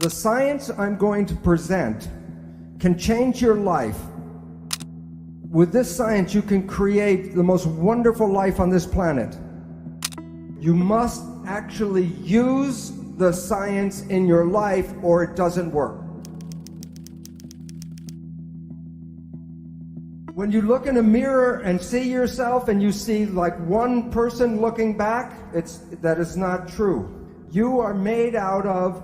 The science I'm going to present can change your life. With this science, you can create the most wonderful life on this planet. You must actually use the science in your life or it doesn't work. When you look in a mirror and see yourself and you see like one person looking back, that is not true. You are made out of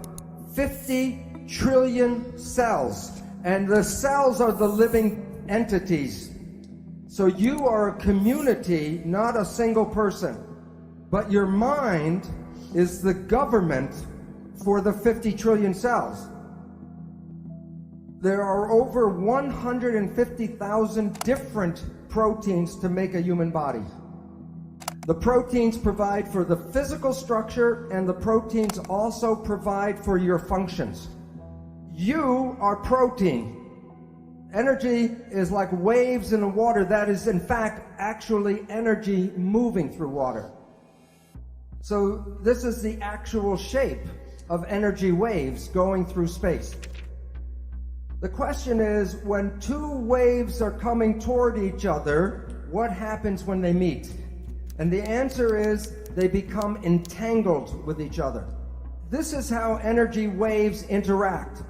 50 trillion cells, and the cells are the living entities. So you are a community, not a single person. But your mind is the government for the 50 trillion cells. There are over 150,000 different proteins to make a human body. The proteins provide for the physical structure, and the proteins also provide for your functions. You are protein. Energy is like waves in the water. That is, in fact, actually energy moving through water. So this is the actual shape of energy waves going through space. The question is, when two waves are coming toward each other, what happens when they meet? And the answer is they become entangled with each other. This is how energy waves interact.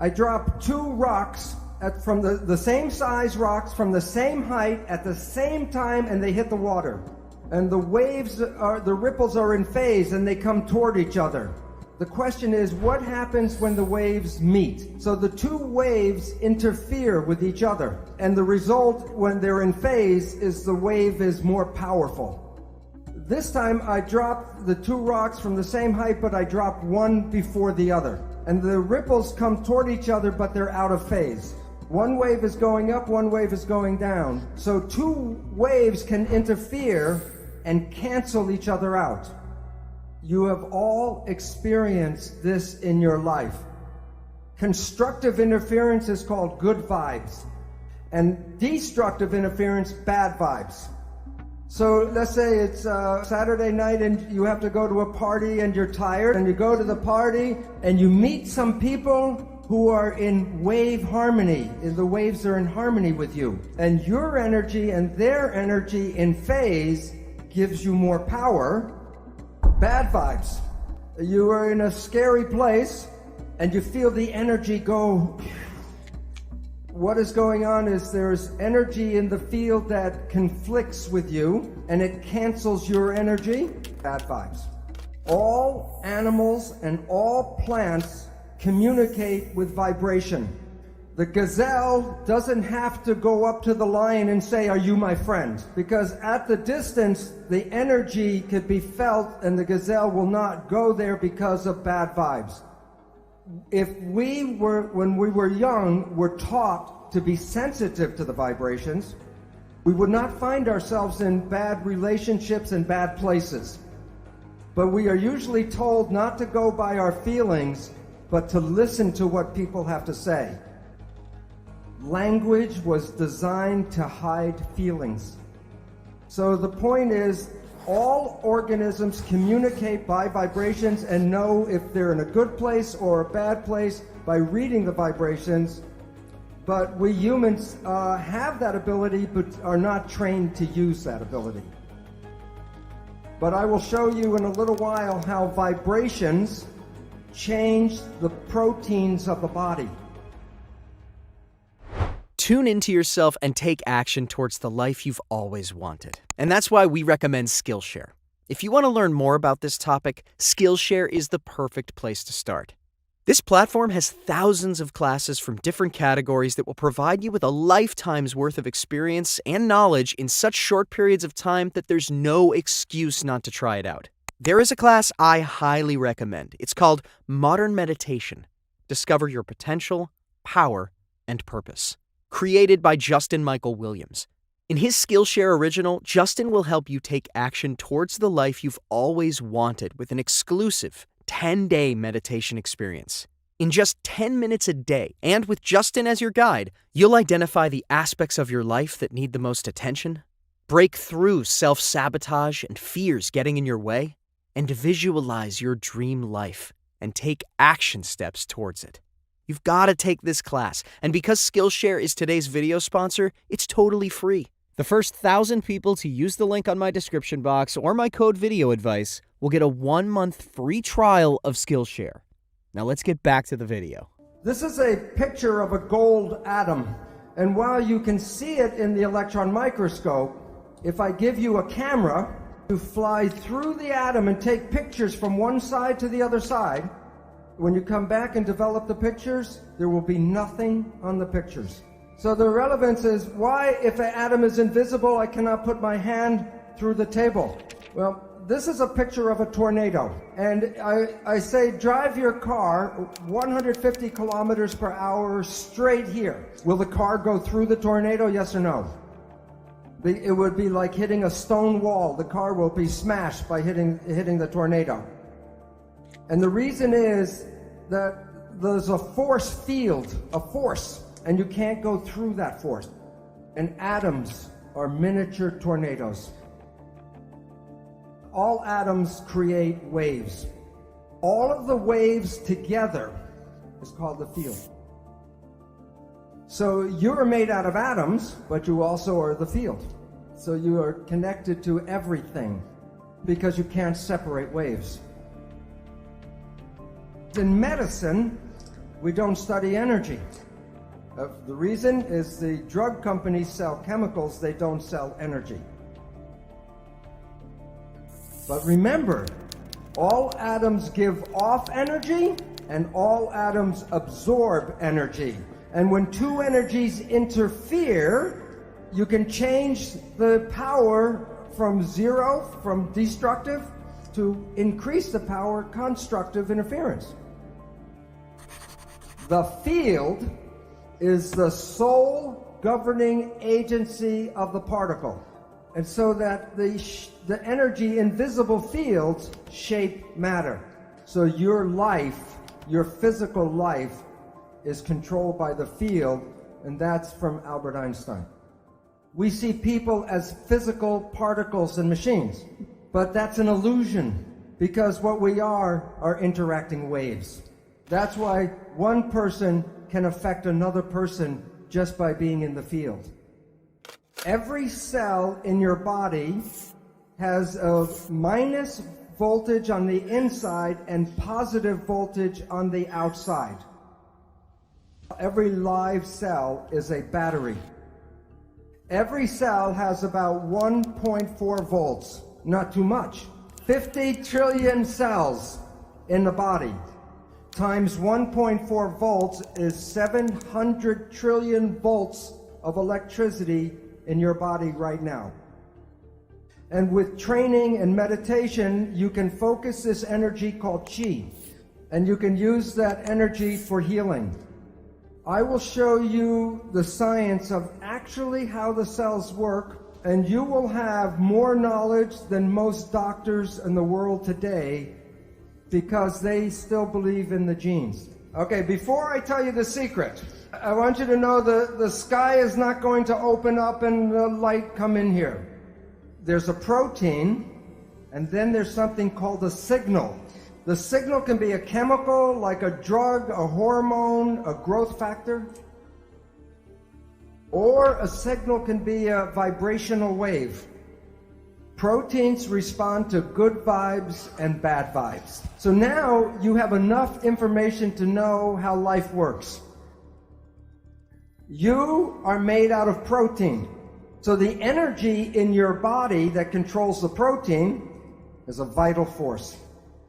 I drop two rocks from the same size rocks from the same height at the same time, and they hit the water. And the ripples are in phase and they come toward each other. The question is, what happens when the waves meet? So the two waves interfere with each other, and the result when they're in phase is the wave is more powerful. This time I dropped the two rocks from the same height, but I dropped one before the other. And the ripples come toward each other, but they're out of phase. One wave is going up, one wave is going down. So two waves can interfere and cancel each other out. You have all experienced this in your life. Constructive interference is called good vibes, and destructive interference, bad vibes. So let's say it's Saturday night and you have to go to a party and you're tired, and you go to the party and you meet some people who are in wave harmony. The waves are in harmony with you, and your energy and their energy in phase gives you more power. Bad vibes. You are in a scary place and you feel the energy go. What is going on is there's energy in the field that conflicts with you and it cancels your energy. Bad vibes. All animals and all plants communicate with vibration. The gazelle doesn't have to go up to the lion and say, "Are you my friend?" Because at the distance, the energy could be felt and the gazelle will not go there because of bad vibes. When we were young, were taught to be sensitive to the vibrations, we would not find ourselves in bad relationships and bad places. But we are usually told not to go by our feelings, but to listen to what people have to say. Language was designed to hide feelings. So the point is, all organisms communicate by vibrations and know if they're in a good place or a bad place by reading the vibrations. But we humans have that ability but are not trained to use that ability. But I will show you in a little while how vibrations change the proteins of the body. Tune into yourself and take action towards the life you've always wanted. And that's why we recommend Skillshare. If you want to learn more about this topic, Skillshare is the perfect place to start. This platform has thousands of classes from different categories that will provide you with a lifetime's worth of experience and knowledge in such short periods of time that there's no excuse not to try it out. There is a class I highly recommend. It's called Modern Meditation. Discover your potential, power, and purpose. Created by Justin Michael Williams. In his Skillshare original, Justin will help you take action towards the life you've always wanted with an exclusive 10-day meditation experience. In just 10 minutes a day, and with Justin as your guide, you'll identify the aspects of your life that need the most attention, break through self-sabotage and fears getting in your way, and visualize your dream life. and take action steps towards it. You've got to take this class, and because Skillshare is today's video sponsor, it's totally free. The first 1,000 people to use the link on my description box or my code video advice will get a 1-month free trial of Skillshare. Now let's get back to the video. This is a picture of a gold atom, and while you can see it in the electron microscope, if I give you a camera to fly through the atom and take pictures from one side to the other side, when you come back and develop the pictures, there will be nothing on the pictures. So the relevance is, why, if an atom is invisible, I cannot put my hand through the table? Well, this is a picture of a tornado. And I say, drive your car 150 kilometers per hour straight here. Will the car go through the tornado, yes or no? It would be like hitting a stone wall. The car will be smashed by hitting the tornado. And the reason is that there's a force field, a force, and you can't go through that force. And atoms are miniature tornadoes. All atoms create waves. All of the waves together is called the field. So you're made out of atoms, but you also are the field. So you are connected to everything because you can't separate waves. In medicine, we don't study energy. The reason is the drug companies sell chemicals, they don't sell energy. But remember, all atoms give off energy and all atoms absorb energy. And when two energies interfere, you can change the power from zero, from destructive, to increase the power, constructive interference. The field is the sole governing agency of the particle. And so that the energy in visible fields shape matter. So your life, your physical life, is controlled by the field, and that's from Albert Einstein. We see people as physical particles and machines, but that's an illusion, because what we are interacting waves. That's why one person can affect another person just by being in the field. Every cell in your body has a minus voltage on the inside and positive voltage on the outside. Every live cell is a battery. Every cell has about 1.4 volts, not too much. 50 trillion cells in the body times 1.4 volts is 700 trillion volts of electricity in your body right now. And with training and meditation, you can focus this energy called chi, and you can use that energy for healing. I will show you the science of actually how the cells work, and you will have more knowledge than most doctors in the world today because they still believe in the genes. Okay, before I tell you the secret, I want you to know the sky is not going to open up and the light come in here. There's a protein, and then there's something called a signal. The signal can be a chemical, like a drug, a hormone, a growth factor. Or a signal can be a vibrational wave. Proteins respond to good vibes and bad vibes. So now you have enough information to know how life works. You are made out of protein. So the energy in your body that controls the protein is a vital force.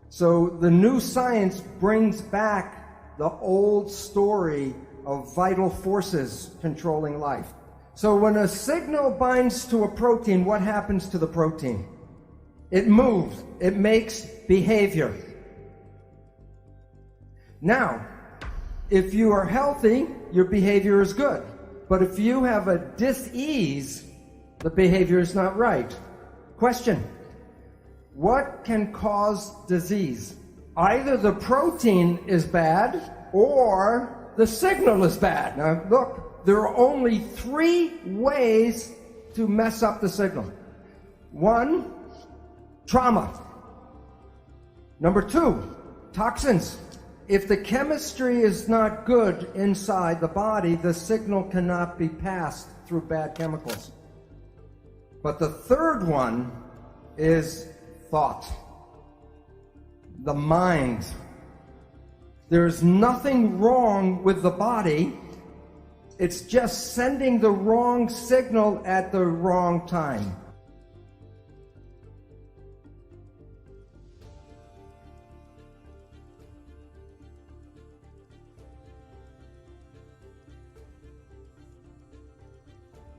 So the new science brings back the old story of vital forces controlling life. So when a signal binds to a protein, what happens to the protein? It moves. It makes behavior. Now, if you are healthy, your behavior is good. But if you have a dis-ease, the behavior is not right. Question: what can cause disease? Either the protein is bad or the signal is bad. Now look, there are only 3 ways to mess up the signal. 1, trauma. Number 2, Toxins. If the chemistry is not good inside the body, the signal cannot be passed through bad chemicals. But the third one is thought. The mind. There's nothing wrong with the body. It's just sending the wrong signal at the wrong time.